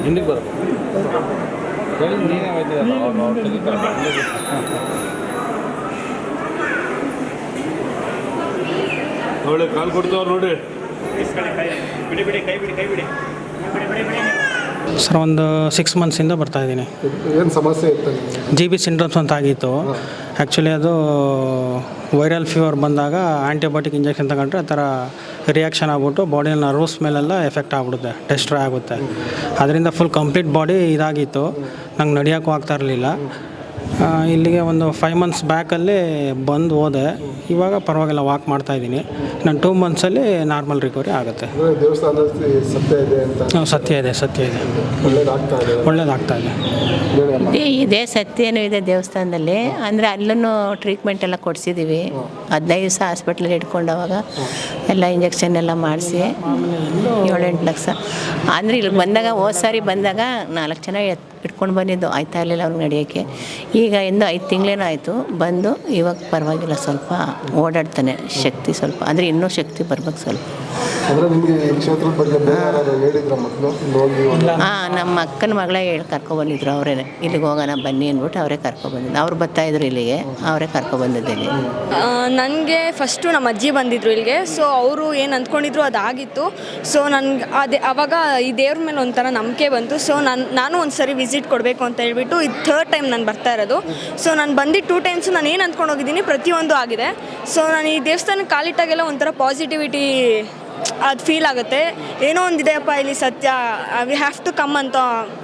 ಹಿಂದಿಗೆ ಬರೋದು ನೀನೇ ಒಳ್ಳೆ ಕಾಲು ಕೊಡ್ತಾವ್ರು ನೋಡಿ. ಸರ್ ಒಂದು 6 ಮಂತ್ಸಿಂದ ಬರ್ತಾಯಿದ್ದೀನಿ. ಏನು ಸಮಸ್ಯೆ ಇತ್ತು? GB ಸಿಂಡ್ರೋಮ್ಸ್ ಅಂತ ಆಗಿತ್ತು. ಆ್ಯಕ್ಚುಲಿ ಅದು ವೈರಲ್ ಫೀವರ್ ಬಂದಾಗ ಆ್ಯಂಟಿಬಯೋಟಿಕ್ ಇಂಜೆಕ್ಷನ್ ತಗೊಂಡ್ರೆ ಆ ಥರ ರಿಯಾಕ್ಷನ್ ಆಗ್ಬಿಟ್ಟು ಬಾಡಿ ನರ್ವ್ಸ್ ಮೇಲೆಲ್ಲ ಎಫೆಕ್ಟ್ ಆಗಿಬಿಡುತ್ತೆ, ಡೆಸ್ಟ್ರಾಯ್ ಆಗುತ್ತೆ. ಅದರಿಂದ ಫುಲ್ ಕಂಪ್ಲೀಟ್ ಬಾಡಿ ಇದಾಗಿತ್ತು. ನಂಗೆ ನಡೆಯೋಕ್ಕೂ ಆಗ್ತಾ ಇರಲಿಲ್ಲ. ಇಲ್ಲಿಗೆ ಒಂದು 5 ಮಂತ್ಸ್ ಬ್ಯಾಕಲ್ಲಿ ಬಂದು ಹೋದೆ. ಇವಾಗ ಪರವಾಗಿಲ್ಲ, ವಾಕ್ ಮಾಡ್ತಾಯಿದ್ದೀನಿ. ನಾನು 2 ಮಂತ್ಸಲ್ಲಿ ನಾರ್ಮಲ್ ರಿಕವರಿ ಆಗುತ್ತೆ. ದೇವಸ್ಥಾನದಲ್ಲಿ ಸತ್ಯ ಇದೆ ಅಂತ? ಸತ್ಯ ಇದೆ. ಒಳ್ಳೇದಾಗ್ತಾ ಇದೆ. ಇದೆ ಸತ್ಯನೂ ಇದೆ ದೇವಸ್ಥಾನದಲ್ಲಿ. ಅಂದರೆ ಅಲ್ಲೂ ಟ್ರೀಟ್ಮೆಂಟ್ ಎಲ್ಲ ಕೊಡಿಸಿದ್ದೀವಿ. 15 ದಿವಸ ಹಾಸ್ಪಿಟ್ಲಲ್ಲಿ ಇಟ್ಕೊಂಡವಾಗ ಎಲ್ಲ ಇಂಜೆಕ್ಷನ್ ಎಲ್ಲ ಮಾಡಿಸಿ 7-8 ಲಕ್ಷ. ಅಂದರೆ ಇಲ್ಲಿಗೆ ಬಂದಾಗ ಹೋದ ಸಾರಿ ಬಂದಾಗ 4 ಜನ ಇಟ್ಕೊಂಡು ಬಂದಿದ್ದು, ಆಯ್ತಾ ಇರಲಿಲ್ಲ ಅವ್ನಿಗೆ ನಡೆಯೋಕ್ಕೆ. ಈಗ 5 ತಿಂಗಳೇನೋ ಆಯಿತು ಬಂದು. ಇವಾಗ ಪರವಾಗಿಲ್ಲ, ಸ್ವಲ್ಪ ಓಡಾಡ್ತಾನೆ. ಶಕ್ತಿ ಸ್ವಲ್ಪ ಅಂದರೆ ಇನ್ನೂ ಶಕ್ತಿ ಬರ್ಬೇಕು ಸ್ವಲ್ಪ. ನಮ್ಮ ಅಕ್ಕನ ಮಗಳೇ ಕರ್ಕೊಬಂದಿದ್ರು. ಅವರೇ ಇಲ್ಲಿಗೆ ಹೋಗೋಣ ಬನ್ನಿ ಅಂದ್ಬಿಟ್ಟು ಅವರೇ ಕರ್ಕೊಬಂದಿದ್ದು. ಅವ್ರು ಬರ್ತಾಯಿದ್ರು ಇಲ್ಲಿಗೆ, ಅವರೇ ಕರ್ಕೊಬಂದಿದ್ದು ಇಲ್ಲಿ. ನನಗೆ ಫಸ್ಟು ನಮ್ಮ ಅಜ್ಜಿ ಬಂದಿದ್ರು ಇಲ್ಲಿಗೆ. ಸೊ ಅವರು ಏನು ಅಂದ್ಕೊಂಡಿದ್ರು ಅದಾಗಿತ್ತು. ಸೊ ನನಗೆ ಅವಾಗ ಈ ದೇವ್ರ ಮೇಲೆ ಒಂಥರ ನಂಬಿಕೆ ಬಂತು. ಸೊ ನಾನು ಒಂದು ಸರಿ ವಿಸಿಟ್ ಕೊಡಬೇಕು ಅಂತ ಹೇಳ್ಬಿಟ್ಟು ಇದು 3rd ಟೈಮ್ ನಾನು ಬರ್ತಾ ಇರೋದು. ಸೊ ನಾನು ಬಂದಿದ್ದು 2 ಟೈಮ್ಸು ನಾನು ಏನು ಅಂದ್ಕೊಂಡು ಹೋಗಿದ್ದೀನಿ ಪ್ರತಿಯೊಂದು ಆಗಿದೆ. ಸೊ ನಾನು ಈ ದೇವಸ್ಥಾನಕ್ಕೆ ಕಾಲಿಟ್ಟಾಗೆಲ್ಲ ಒಂಥರ ಪಾಸಿಟಿವಿಟಿ ಅದು ಫೀಲ್ ಆಗುತ್ತೆ. ಏನೋ ಒಂದಿದೆಯಪ್ಪ ಇಲ್ಲಿ ಸತ್ಯ, ವಿ ಹ್ಯಾವ್ ಟು ಕಮ್ ಅಂತ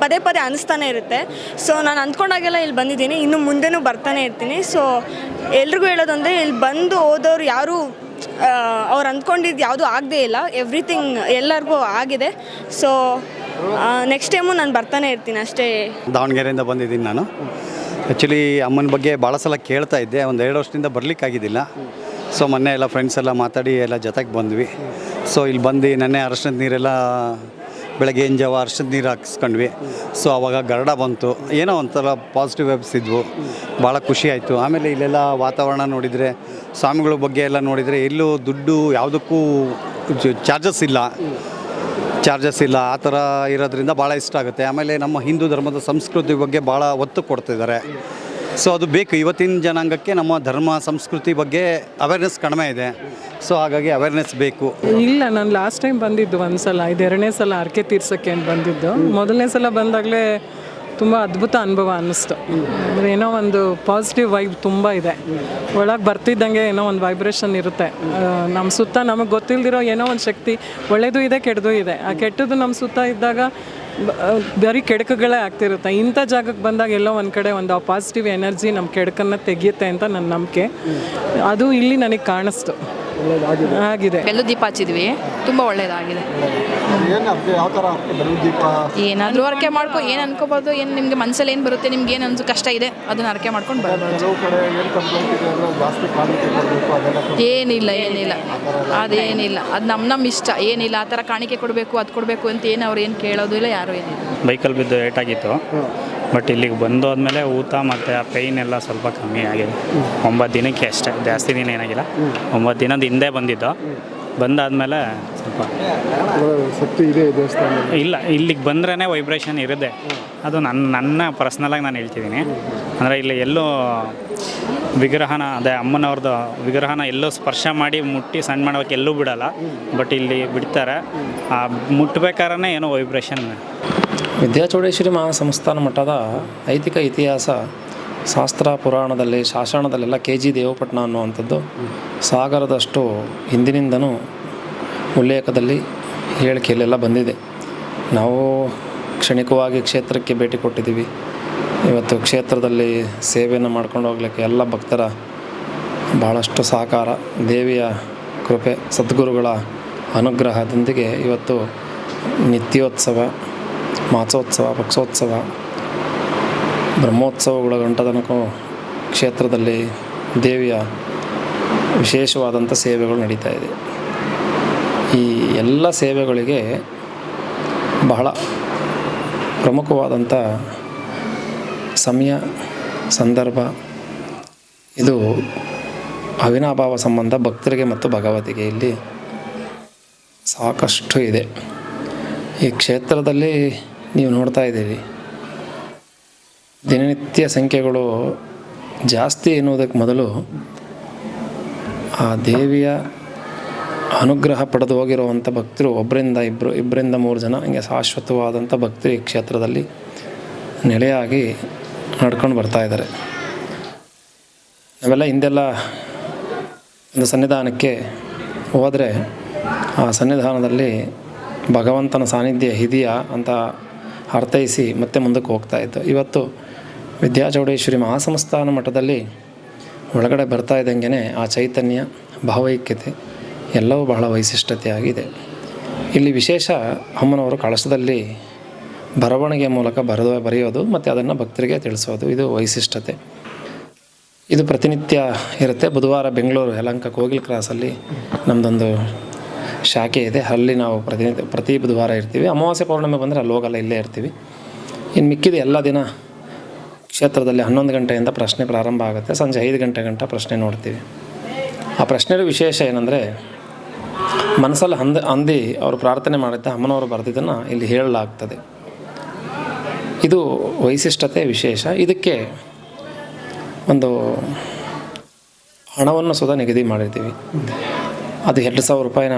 ಪದೇ ಅನಿಸ್ತಾನೆ ಇರುತ್ತೆ. ಸೊ ನಾನು ಅಂದ್ಕೊಂಡಾಗೆಲ್ಲ ಇಲ್ಲಿ ಬಂದಿದ್ದೀನಿ, ಇನ್ನು ಮುಂದೆನೂ ಬರ್ತಾನೆ ಇರ್ತೀನಿ. ಸೊ ಎಲ್ರಿಗೂ ಹೇಳೋದಂದರೆ ಇಲ್ಲಿ ಬಂದು ಹೋದವ್ರು ಯಾರೂ ಅವ್ರು ಅಂದ್ಕೊಂಡಿದ್ದು ಯಾವುದೂ ಆಗದೇ ಇಲ್ಲ. ಎವ್ರಿಥಿಂಗ್ ಎಲ್ಲರಿಗೂ ಆಗಿದೆ. ಸೊ ನೆಕ್ಸ್ಟ್ ಟೈಮು ನಾನು ಬರ್ತಾನೆ ಇರ್ತೀನಿ ಅಷ್ಟೇ. ದಾವಣಗೆರೆಯಿಂದ ಬಂದಿದ್ದೀನಿ ನಾನು. ಆ್ಯಕ್ಚುಲಿ ಅಮ್ಮನ ಬಗ್ಗೆ ಭಾಳ ಸಲ ಕೇಳ್ತಾ ಇದ್ದೆ. ಒಂದು 2 ವರ್ಷದಿಂದ ಬರಲಿಕ್ಕಾಗಿದ್ದಿಲ್ಲ. ಸೊ ಮೊನ್ನೆ ಎಲ್ಲ ಫ್ರೆಂಡ್ಸ್ ಎಲ್ಲ ಮಾತಾಡಿ ಎಲ್ಲ ಜೊತೆಗೆ ಬಂದ್ವಿ. ಸೊ ಇಲ್ಲಿ ಬಂದು ನೆನ್ನೆ ಅರಶಿನದ ನೀರೆಲ್ಲ ಬೆಳಗ್ಗೆ ಜಾವ ಅರಶಿನದ ನೀರು ಹಾಕಿಸ್ಕೊಂಡ್ವಿ. ಸೊ ಆವಾಗ ಗರಡ ಬಂತು, ಏನೋ ಒಂಥರ ಪಾಸಿಟಿವ್ ವೆಬ್ಸ್ ಇದ್ವು, ಭಾಳ ಖುಷಿ ಆಯಿತು. ಆಮೇಲೆ ಇಲ್ಲೆಲ್ಲ ವಾತಾವರಣ ನೋಡಿದರೆ, ಸ್ವಾಮಿಗಳ ಬಗ್ಗೆ ಎಲ್ಲ ನೋಡಿದರೆ ಎಲ್ಲೂ ದುಡ್ಡು ಯಾವುದಕ್ಕೂ ಚಾರ್ಜಸ್ ಇಲ್ಲ. ಆ ಥರ ಇರೋದ್ರಿಂದ ಭಾಳ ಇಷ್ಟ ಆಗುತ್ತೆ. ಆಮೇಲೆ ನಮ್ಮ ಹಿಂದೂ ಧರ್ಮದ ಸಂಸ್ಕೃತಿ ಬಗ್ಗೆ ಭಾಳ ಒತ್ತು ಕೊಡ್ತಿದ್ದಾರೆ. ಸೊ ಅದು ಬೇಕು. ಇವತ್ತಿನ ಜನಾಂಗಕ್ಕೆ ನಮ್ಮ ಧರ್ಮ ಸಂಸ್ಕೃತಿ ಬಗ್ಗೆ ಅವೇರ್ನೆಸ್ ಕಡಿಮೆ ಇದೆ. ಸೊ ಹಾಗಾಗಿ ಅವೇರ್ನೆಸ್ ಬೇಕು. ಇಲ್ಲ, ನಾನು ಲಾಸ್ಟ್ ಟೈಮ್ ಬಂದಿದ್ದು ಒಂದು ಸಲ. ಇದು 2ನೇ ಸಲ ಹರಕೆ ತೀರ್ಸೋಕ್ಕೆ ಅಂತ ಬಂದಿದ್ದು. 1ನೇ ಸಲ ಬಂದಾಗಲೇ ತುಂಬ ಅದ್ಭುತ ಅನುಭವ ಅನ್ನಿಸ್ತು. ಅಂದರೆ ಏನೋ ಒಂದು ಪಾಸಿಟಿವ್ ವೈಬ್ ತುಂಬ ಇದೆ. ಒಳಗೆ ಬರ್ತಿದ್ದಂಗೆ ಏನೋ ಒಂದು ವೈಬ್ರೇಷನ್ ಇರುತ್ತೆ. ನಮ್ಮ ಸುತ್ತ ನಮಗೆ ಗೊತ್ತಿಲ್ಲದಿರೋ ಏನೋ ಒಂದು ಶಕ್ತಿ, ಒಳ್ಳೆಯದು ಇದೆ ಕೆಟ್ಟದು ಇದೆ. ಆ ಕೆಟ್ಟದ್ದು ನಮ್ಮ ಸುತ್ತ ಇದ್ದಾಗ ಬರೀ ಕೆಡಕುಗಳೇ ಆಗ್ತಿರುತ್ತೆ. ಇಂಥ ಜಾಗಕ್ಕೆ ಬಂದಾಗ ಎಲ್ಲೋ ಒಂದು ಕಡೆ ಒಂದು ಪಾಸಿಟಿವ್ ಎನರ್ಜಿ ನಮ್ಮ ಕೆಡಕನ್ನು ತೆಗೆಯುತ್ತೆ ಅಂತ ನನ್ನ ನಂಬಿಕೆ. ಅದು ಇಲ್ಲಿ ನನಗೆ ಕಾಣಿಸ್ತು. ಆಗಿದೆ. ಬೆಲ್ಲ ದೀಪ ಹಚ್ಚಿದ್ವಿ, ತುಂಬ ಒಳ್ಳೇದಾಗಿದೆ. ಏನಾದರೂ ಅರಕೆ ಮಾಡ್ಕೊ, ಏನು ಅನ್ಕೋಬೋದು, ಏನು ನಿಮಗೆ ಮನಸ್ಸಲ್ಲಿ ಏನು ಬರುತ್ತೆ, ನಿಮ್ಗೆ ಏನು ಅನ್ಸು ಕಷ್ಟ ಇದೆ ಅದನ್ನು ಅರಕೆ ಮಾಡ್ಕೊಂಡು ಬರ್ಬೋದು. ಏನಿಲ್ಲ ಅದೇನಿಲ್ಲ, ಅದು ನಮ್ಮ ಇಷ್ಟ. ಏನಿಲ್ಲ ಆ ಥರ ಕಾಣಿಕೆ ಕೊಡಬೇಕು, ಅದು ಕೊಡಬೇಕು ಅಂತ ಏನು ಅವ್ರು ಏನು ಕೇಳೋದು ಇಲ್ಲ, ಯಾರೂ ಏನಿಲ್ಲ. ಬೈಕಲ್ಲಿ ಬಿದ್ದು ಏಟಾಗಿತ್ತು. ಬಟ್ ಇಲ್ಲಿಗೆ ಬಂದೋದ್ಮೇಲೆ ಊತ ಮತ್ತು ಆ ಪೈನ್ ಎಲ್ಲ ಸ್ವಲ್ಪ ಕಮ್ಮಿ ಆಗಿದೆ. 9 ದಿನಕ್ಕೆ ಅಷ್ಟೇ, ಜಾಸ್ತಿ ದಿನ ಏನಾಗಿಲ್ಲ. 9 ದಿನದ ಹಿಂದೆ ಬಂದಿದ್ದು. ಬಂದಾದಮೇಲೆ ಸ್ವಲ್ಪ ಶಕ್ತಿ ಇದೆ ದೇವಸ್ಥಾನ. ಇಲ್ಲ, ಇಲ್ಲಿಗೆ ಬಂದ್ರೇ ವೈಬ್ರೇಷನ್ ಇರುತ್ತೆ. ಅದು ನನ್ನ ಪರ್ಸ್ನಲಾಗಿ ನಾನು ಹೇಳ್ತಿದ್ದೀನಿ. ಅಂದರೆ ಇಲ್ಲಿ ಎಲ್ಲೂ ವಿಗ್ರಹನ, ಅದೇ ಅಮ್ಮನವ್ರದ್ದು ವಿಗ್ರಹನ ಎಲ್ಲೂ ಸ್ಪರ್ಶ ಮಾಡಿ ಮುಟ್ಟಿ ಸಣ್ಣ ಮಾಡೋಕ್ಕೆ ಎಲ್ಲೂ ಬಿಡೋಲ್ಲ. ಬಟ್ ಇಲ್ಲಿ ಬಿಡ್ತಾರೆ. ಮುಟ್ಬೇಕಾದ್ರೆ ಏನೋ ವೈಬ್ರೇಷನ್. ವಿದ್ಯಾಚೌಡೇಶ್ವರಿ ಮಹಾಸಂಸ್ಥಾನ ಮಠದ ಐತಿಕ ಇತಿಹಾಸ ಶಾಸ್ತ್ರ ಪುರಾಣದಲ್ಲಿ, ಶಾಸನದಲ್ಲೆಲ್ಲ KG ದೇವಪಟ್ಟಣ ಅನ್ನುವಂಥದ್ದು ಸಾಗರದಷ್ಟು ಹಿಂದಿನಿಂದನೂ ಉಲ್ಲೇಖದಲ್ಲಿ ಹೇಳಿಕೆಯಲ್ಲೆಲ್ಲ ಬಂದಿದೆ. ನಾವು ಕ್ಷಣಿಕವಾಗಿ ಕ್ಷೇತ್ರಕ್ಕೆ ಭೇಟಿ ಕೊಟ್ಟಿದ್ದೀವಿ. ಇವತ್ತು ಕ್ಷೇತ್ರದಲ್ಲಿ ಸೇವೆಯನ್ನು ಮಾಡ್ಕೊಂಡು ಹೋಗ್ಲಿಕ್ಕೆ ಎಲ್ಲ ಭಕ್ತರ ಭಾಳಷ್ಟು ಸಹಕಾರ, ದೇವಿಯ ಕೃಪೆ, ಸದ್ಗುರುಗಳ ಅನುಗ್ರಹದೊಂದಿಗೆ ಇವತ್ತು ನಿತ್ಯೋತ್ಸವ, ಮಾಸೋತ್ಸವ, ಪಕ್ಷೋತ್ಸವ, ಬ್ರಹ್ಮೋತ್ಸವಗಳ ಗಂಟ ತನಕ ಕ್ಷೇತ್ರದಲ್ಲಿ ದೇವಿಯ ವಿಶೇಷವಾದಂಥ ಸೇವೆಗಳು ನಡೀತಾ ಇದೆ. ಈ ಎಲ್ಲ ಸೇವೆಗಳಿಗೆ ಬಹಳ ಪ್ರಮುಖವಾದಂಥ ಸಮಯ, ಸಂದರ್ಭ, ಇದು ಅವಿನಾಭಾವ ಸಂಬಂಧ ಭಕ್ತರಿಗೆ ಮತ್ತು ಭಗವತಿಗೆ ಇಲ್ಲಿ ಸಾಕಷ್ಟು ಇದೆ. ಈ ಕ್ಷೇತ್ರದಲ್ಲಿ ನೀವು ನೋಡ್ತಾ ಇದ್ದೀವಿ. ದಿನನಿತ್ಯ ಸಂಖ್ಯೆಗಳು ಜಾಸ್ತಿ ಎನ್ನುವುದಕ್ಕೆ ಮೊದಲು ಆ ದೇವಿಯ ಅನುಗ್ರಹ ಪಡೆದು ಹೋಗಿರುವಂಥ ಭಕ್ತರು ಇಬ್ಬರಿಂದ 3 ಜನ ಹಿಂಗೆ ಶಾಶ್ವತವಾದಂಥ ಭಕ್ತರು ಈ ಕ್ಷೇತ್ರದಲ್ಲಿ ನೆಲೆಯಾಗಿ ನಡ್ಕೊಂಡು ಬರ್ತಾಯಿದ್ದಾರೆ. ನಾವೆಲ್ಲ ಹಿಂದೆಲ್ಲ ಒಂದು ಸನ್ನಿಧಾನಕ್ಕೆ ಹೋದರೆ ಆ ಸನ್ನಿಧಾನದಲ್ಲಿ ಭಗವಂತನ ಸಾನ್ನಿಧ್ಯ ಇದೆಯಾ ಅಂತ ಅರ್ಥೈಸಿ ಮತ್ತೆ ಮುಂದಕ್ಕೆ ಹೋಗ್ತಾಯಿತ್ತು. ಇವತ್ತು ವಿದ್ಯಾಚೌಡೇಶ್ವರಿ ಮಹಾಸಂಸ್ಥಾನ ಮಠದಲ್ಲಿ ಒಳಗಡೆ ಬರ್ತಾ ಇದ್ದಂಗೆ ಆ ಚೈತನ್ಯ, ಭಾವೈಕ್ಯತೆ ಎಲ್ಲವೂ ಬಹಳ ವೈಶಿಷ್ಟ್ಯತೆಯಾಗಿದೆ. ಇಲ್ಲಿ ವಿಶೇಷ ಅಮ್ಮನವರು ಕಳಶದಲ್ಲಿ ಬರವಣಿಗೆ ಮೂಲಕ ಬರೆಯೋದು ಮತ್ತು ಅದನ್ನು ಭಕ್ತರಿಗೆ ತಿಳಿಸೋದು, ಇದು ವೈಶಿಷ್ಟ್ಯತೆ. ಇದು ಪ್ರತಿನಿತ್ಯ ಇರುತ್ತೆ. ಬುಧವಾರ ಬೆಂಗಳೂರು ಯಲಹಂಕ ಕೋಗಿಲ್ ಕ್ರಾಸಲ್ಲಿ ನಮ್ಮದೊಂದು ಶಾಖೆ ಇದೆ. ಅಲ್ಲಿ ನಾವು ಪ್ರತಿ ಬುಧವಾರ ಇರ್ತೀವಿ. ಅಮಾವಾಸ್ಯೆ ಪೌರ್ಣಮಿ ಬಂದರೆ ಅಲ್ಲಿ ಹೋಗಲ್ಲ, ಇಲ್ಲೇ ಇರ್ತೀವಿ. ಇನ್ನು ಮಿಕ್ಕಿದ ಎಲ್ಲ ದಿನ ಕ್ಷೇತ್ರದಲ್ಲಿ 11 ಗಂಟೆಯಿಂದ ಪ್ರಶ್ನೆ ಪ್ರಾರಂಭ ಆಗುತ್ತೆ. ಸಂಜೆ 5 ಗಂಟೆ ಗಂಟ ಪ್ರಶ್ನೆ ನೋಡ್ತೀವಿ. ಆ ಪ್ರಶ್ನೆಯ ವಿಶೇಷ ಏನಂದರೆ, ಮನಸ್ಸಲ್ಲಿ ಅಂದಿ ಅವರು ಪ್ರಾರ್ಥನೆ ಮಾಡಿದ್ದ ಅಮ್ಮನವರು ಬರೆದಿದ್ದನ್ನು ಇಲ್ಲಿ ಹೇಳಲಾಗ್ತದೆ. ಇದು ವೈಶಿಷ್ಟ್ಯತೆ ವಿಶೇಷ. ಇದಕ್ಕೆ ಒಂದು ಹಣವನ್ನು ಸುಧಾ ನಿಗದಿ ಮಾಡಿರ್ತೀವಿ. ಅದು 2,000 ರೂಪಾಯಿನ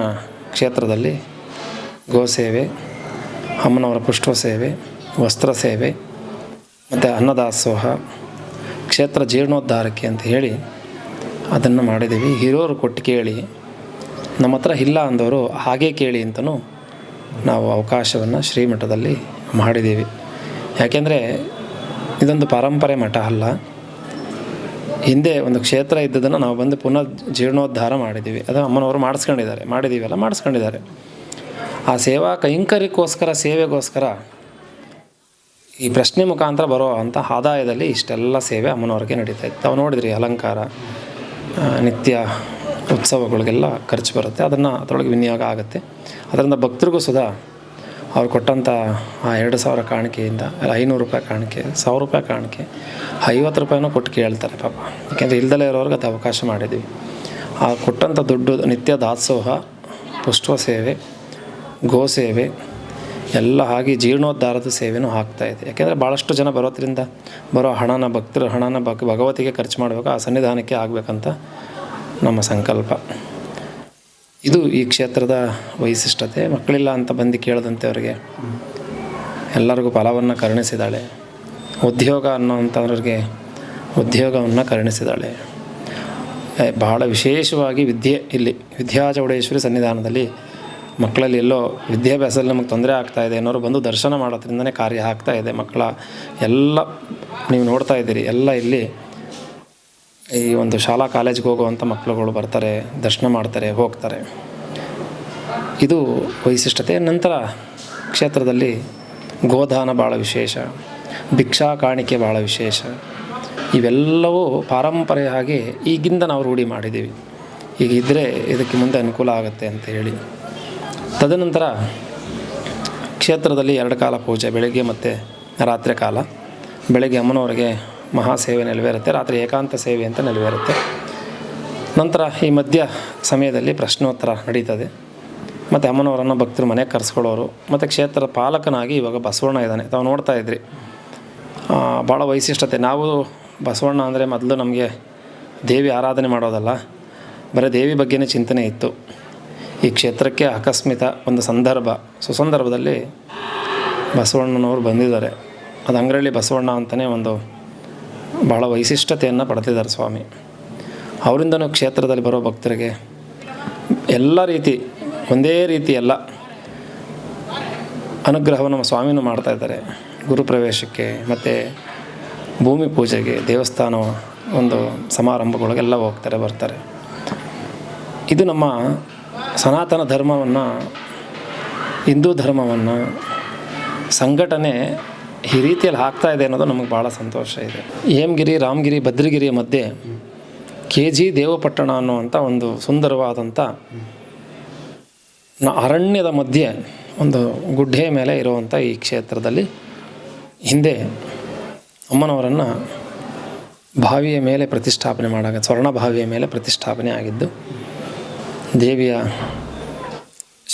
ಕ್ಷೇತ್ರದಲ್ಲಿ ಗೋಸೇವೆ, ಅಮ್ಮನವರ ಪುಷ್ಪ ಸೇವೆ, ವಸ್ತ್ರ ಸೇವೆ ಮತ್ತು ಅನ್ನದಾಸೋಹ, ಕ್ಷೇತ್ರ ಜೀರ್ಣೋದ್ಧಾರಕ್ಕೆ ಅಂತ ಹೇಳಿ ಅದನ್ನು ಮಾಡಿದ್ದೀವಿ. ಹಿರಿಯರು ಕೊಟ್ಟು ಕೇಳಿ, ನಮ್ಮ ಹತ್ರ ಇಲ್ಲ ಅಂದವರು ಹಾಗೇ ಕೇಳಿ ಅಂತಲೂ ನಾವು ಅವಕಾಶವನ್ನು ಶ್ರೀಮಠದಲ್ಲಿ ಮಾಡಿದ್ದೀವಿ. ಯಾಕೆಂದರೆ ಇದೊಂದು ಪರಂಪರೆ ಮಠ ಅಲ್ಲ. ಹಿಂದೆ ಒಂದು ಕ್ಷೇತ್ರ ಇದ್ದದನ್ನು ನಾವು ಬಂದು ಪುನಃ ಜೀರ್ಣೋದ್ಧಾರ ಮಾಡಿದ್ದೀವಿ. ಅದು ಅಮ್ಮನವರು ಮಾಡಿಸ್ಕೊಂಡಿದ್ದಾರೆ. ಆ ಸೇವಾ ಕೈಂಕರ್ಯಕ್ಕೋಸ್ಕರ, ಸೇವೆಗೋಸ್ಕರ ಈ ಪ್ರಶ್ನೆ ಮುಖಾಂತರ ಬರೋ ಅಂಥ ಆದಾಯದಲ್ಲಿ ಇಷ್ಟೆಲ್ಲ ಸೇವೆ ಅಮ್ಮನವ್ರಿಗೆ ನಡೀತಾ ಇತ್ತು. ತಾವು ನೋಡಿದ್ರಿ, ಅಲಂಕಾರ, ನಿತ್ಯ ಉತ್ಸವಗಳಿಗೆಲ್ಲ ಖರ್ಚು ಬರುತ್ತೆ. ಅದರೊಳಗೆ ವಿನಿಯೋಗ ಆಗುತ್ತೆ. ಅದರಿಂದ ಭಕ್ತರಿಗೂ ಸುಧಾ ಅವ್ರು ಕೊಟ್ಟಂಥ ಆ 2,000 ಕಾಣಿಕೆಯಿಂದ 500 ರೂಪಾಯಿ ಕಾಣಿಕೆ, 1,000 ರೂಪಾಯಿ ಕಾಣಿಕೆ, 50 ರೂಪಾಯಿನೂ ಕೊಟ್ಟು ಕೇಳ್ತಾರೆ ಪಾಪ. ಯಾಕೆಂದರೆ ಇಲ್ದಲೇ ಇರೋರ್ಗೆ ಅದು ಅವಕಾಶ ಮಾಡಿದ್ದೀವಿ. ಆ ಕೊಟ್ಟಂಥ ದುಡ್ಡು ನಿತ್ಯ ದಾಸೋಹ, ಪುಷ್ಪ ಸೇವೆ, ಗೋಸೇವೆ ಎಲ್ಲ ಆಗಿ ಜೀರ್ಣೋದ್ಧಾರದ ಸೇವೆನೂ ಆಗ್ತಾಯಿದೆ. ಯಾಕೆಂದರೆ ಭಾಳಷ್ಟು ಜನ ಬರೋ ಹಣನ ಭಕ್ತರ ಹಣನ ಭಗವತಿಗೆ ಖರ್ಚು ಮಾಡಬೇಕು, ಆ ಸನ್ನಿಧಾನಕ್ಕೆ ಆಗಬೇಕಂತ ನಮ್ಮ ಸಂಕಲ್ಪ. ಇದು ಈ ಕ್ಷೇತ್ರದ ವೈಶಿಷ್ಟ್ಯತೆ. ಮಕ್ಕಳಿಲ್ಲ ಅಂತ ಬಂದು ಕೇಳದಂತೆ ಅವರಿಗೆ ಎಲ್ಲರಿಗೂ ಫಲವನ್ನು ಕರುಣಿಸಿದ್ದಾಳೆ. ಉದ್ಯೋಗ ಅನ್ನೋವಂಥವ್ರಿಗೆ ಉದ್ಯೋಗವನ್ನು ಕರುಣಿಸಿದ್ದಾಳೆ. ಬಹಳ ವಿಶೇಷವಾಗಿ ಇಲ್ಲಿ ವಿದ್ಯಾಚೌಡೇಶ್ವರಿ ಸನ್ನಿಧಾನದಲ್ಲಿ ಮಕ್ಕಳಲ್ಲಿ ಎಲ್ಲೋ ವಿದ್ಯಾಭ್ಯಾಸದಲ್ಲಿ ನಮಗೆ ತೊಂದರೆ ಆಗ್ತಾಯಿದೆ ಅನ್ನೋರು ಬಂದು ದರ್ಶನ ಮಾಡೋದ್ರಿಂದನೇ ಕಾರ್ಯ ಆಗ್ತಾಯಿದೆ. ಮಕ್ಕಳ ಎಲ್ಲ ನೀವು ನೋಡ್ತಾ ಇದ್ದೀರಿ, ಎಲ್ಲ ಇಲ್ಲಿ ಈ ಒಂದು ಶಾಲಾ ಕಾಲೇಜಿಗೆ ಹೋಗುವಂಥ ಮಕ್ಕಳುಗಳು ಬರ್ತಾರೆ, ದರ್ಶನ ಮಾಡ್ತಾರೆ, ಹೋಗ್ತಾರೆ. ಇದು ವೈಶಿಷ್ಟ್ಯತೆ. ನಂತರ ಕ್ಷೇತ್ರದಲ್ಲಿ ಗೋದಾನ ಭಾಳ ವಿಶೇಷ, ಭಿಕ್ಷಾ ಕಾಣಿಕೆ ಭಾಳ ವಿಶೇಷ. ಇವೆಲ್ಲವೂ ಪಾರಂಪರೆಯಾಗಿ ಈಗಿಂದ ನಾವು ರೂಢಿ ಮಾಡಿದ್ದೀವಿ. ಈಗ ಇದ್ದರೆ ಇದಕ್ಕೆ ಮುಂದೆ ಅನುಕೂಲ ಆಗುತ್ತೆ ಅಂತ ಹೇಳಿ. ತದನಂತರ ಕ್ಷೇತ್ರದಲ್ಲಿ 2 ಕಾಲ ಪೂಜೆ, ಬೆಳಗ್ಗೆ ಮತ್ತು ರಾತ್ರಿ ಕಾಲ. ಬೆಳಗ್ಗೆ ಅಮ್ಮನವರಿಗೆ ಮಹಾಸೇವೆ ನೆರವೇರುತ್ತೆ, ರಾತ್ರಿ ಏಕಾಂತ ಸೇವೆ ಅಂತ ನೆರವೇರುತ್ತೆ. ನಂತರ ಈ ಮಧ್ಯ ಸಮಯದಲ್ಲಿ ಪ್ರಶ್ನೋತ್ತರ ನಡೀತದೆ. ಮತ್ತು ಅಮ್ಮನವರನ್ನು ಭಕ್ತರು ಮನೆಗೆ ಕರೆಸ್ಕೊಳ್ಳೋರು. ಮತ್ತು ಕ್ಷೇತ್ರ ಪಾಲಕನಾಗಿ ಇವಾಗ ಬಸವಣ್ಣ ಇದ್ದಾನೆ. ತಾವು ನೋಡ್ತಾ ಇದ್ರಿ, ಭಾಳ ವೈಶಿಷ್ಟ್ಯತೆ. ನಾವು ಬಸವಣ್ಣ ಅಂದರೆ ಮೊದಲು ನಮಗೆ ದೇವಿ ಆರಾಧನೆ ಮಾಡೋದಲ್ಲ, ಬರೀ ದೇವಿ ಬಗ್ಗೆನೇ ಚಿಂತನೆ ಇತ್ತು. ಈ ಕ್ಷೇತ್ರಕ್ಕೆ ಆಕಸ್ಮಿಕ ಒಂದು ಸುಸಂದರ್ಭದಲ್ಲಿ ಬಸವಣ್ಣನವರು ಬಂದಿದ್ದಾರೆ. ಅದು ಅಂಗ್ರಳ್ಳಿ ಬಸವಣ್ಣ ಅಂತಲೇ ಒಂದು ಭಾಳ ವೈಶಿಷ್ಟ್ಯತೆಯನ್ನು ಪಡೆದಿದ್ದಾರೆ ಸ್ವಾಮಿ. ಅವರಿಂದನೂ ಕ್ಷೇತ್ರದಲ್ಲಿ ಬರೋ ಭಕ್ತರಿಗೆ ಎಲ್ಲ ರೀತಿ ಒಂದೇ ರೀತಿ ಎಲ್ಲ ಅನುಗ್ರಹವನ್ನು ನಮ್ಮ ಸ್ವಾಮಿನೂ ಮಾಡ್ತಾಯಿದ್ದಾರೆ. ಗುರುಪ್ರವೇಶಕ್ಕೆ ಮತ್ತು ಭೂಮಿ ಪೂಜೆಗೆ, ದೇವಸ್ಥಾನ ಒಂದು ಸಮಾರಂಭಗಳಿಗೆಲ್ಲ ಬರ್ತಾರೆ. ಇದು ನಮ್ಮ ಸನಾತನ ಧರ್ಮವನ್ನು, ಹಿಂದೂ ಧರ್ಮವನ್ನು ಸಂಘಟನೆ ಈ ರೀತಿಯಲ್ಲಿ ಆಗ್ತಾಯಿದೆ ಅನ್ನೋದು ನಮಗೆ ಭಾಳ ಸಂತೋಷ ಇದೆ. ಹೇಮಗಿರಿ, ರಾಮಗಿರಿ, ಭದ್ರಗಿರಿಯ ಮಧ್ಯೆ KG ದೇವಪಟ್ಟಣ ಅನ್ನುವಂಥ ಒಂದು ಸುಂದರವಾದಂಥ ಅರಣ್ಯದ ಮಧ್ಯೆ ಒಂದು ಗುಡ್ಡೆಯ ಮೇಲೆ ಇರುವಂಥ ಈ ಕ್ಷೇತ್ರದಲ್ಲಿ ಹಿಂದೆ ಅಮ್ಮನವರನ್ನು ಬಾವಿಯ ಮೇಲೆ ಪ್ರತಿಷ್ಠಾಪನೆ ಸ್ವರ್ಣ ಬಾವಿಯ ಮೇಲೆ ಪ್ರತಿಷ್ಠಾಪನೆ ಆಗಿದ್ದು, ದೇವಿಯ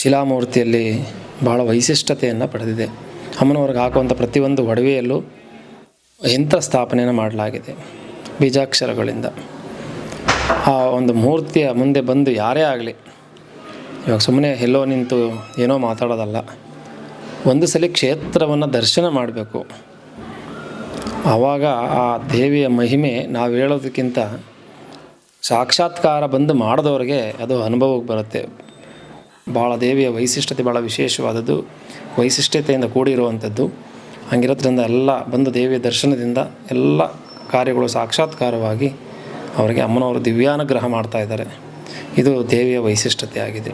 ಶಿಲಾಮೂರ್ತಿಯಲ್ಲಿ ಭಾಳ ವೈಶಿಷ್ಟ್ಯತೆಯನ್ನು ಪಡೆದಿದೆ. ಅಮ್ಮನವ್ರಿಗೆ ಹಾಕುವಂಥ ಪ್ರತಿಯೊಂದು ಒಡವೆಯಲ್ಲೂ ಯಂತ್ರ ಸ್ಥಾಪನೆಯನ್ನು ಮಾಡಲಾಗಿದೆ ಬೀಜಾಕ್ಷರಗಳಿಂದ. ಆ ಒಂದು ಮೂರ್ತಿಯ ಮುಂದೆ ಬಂದು ಯಾರೇ ಆಗಲಿ, ಇವಾಗ ಸುಮ್ಮನೆ ಎಲ್ಲೋ ನಿಂತು ಏನೋ ಮಾತಾಡೋದಲ್ಲ, ಒಂದು ಸಲ ಕ್ಷೇತ್ರವನ್ನು ದರ್ಶನ ಮಾಡಬೇಕು. ಆವಾಗ ಆ ದೇವಿಯ ಮಹಿಮೆ ನಾವು ಹೇಳೋದಕ್ಕಿಂತ ಸಾಕ್ಷಾತ್ಕಾರ ಬಂದು ಮಾಡಿದವ್ರಿಗೆ ಅದು ಅನುಭವಕ್ಕೆ ಬರುತ್ತೆ. ಭಾಳ ದೇವಿಯ ವೈಶಿಷ್ಟ್ಯತೆ ಭಾಳ ವಿಶೇಷವಾದದ್ದು, ವೈಶಿಷ್ಟ್ಯತೆಯಿಂದ ಕೂಡಿರುವಂಥದ್ದು. ಹಂಗಿರೋದ್ರಿಂದ ಎಲ್ಲ ಬಂದು ದೇವಿಯ ದರ್ಶನದಿಂದ ಎಲ್ಲ ಕಾರ್ಯಗಳು ಸಾಕ್ಷಾತ್ಕಾರವಾಗಿ ಅವರಿಗೆ ಅಮ್ಮನವರು ದಿವ್ಯಾನುಗ್ರಹ ಮಾಡ್ತಾಯಿದ್ದಾರೆ. ಇದು ದೇವಿಯ ವೈಶಿಷ್ಟ್ಯತೆ ಆಗಿದೆ.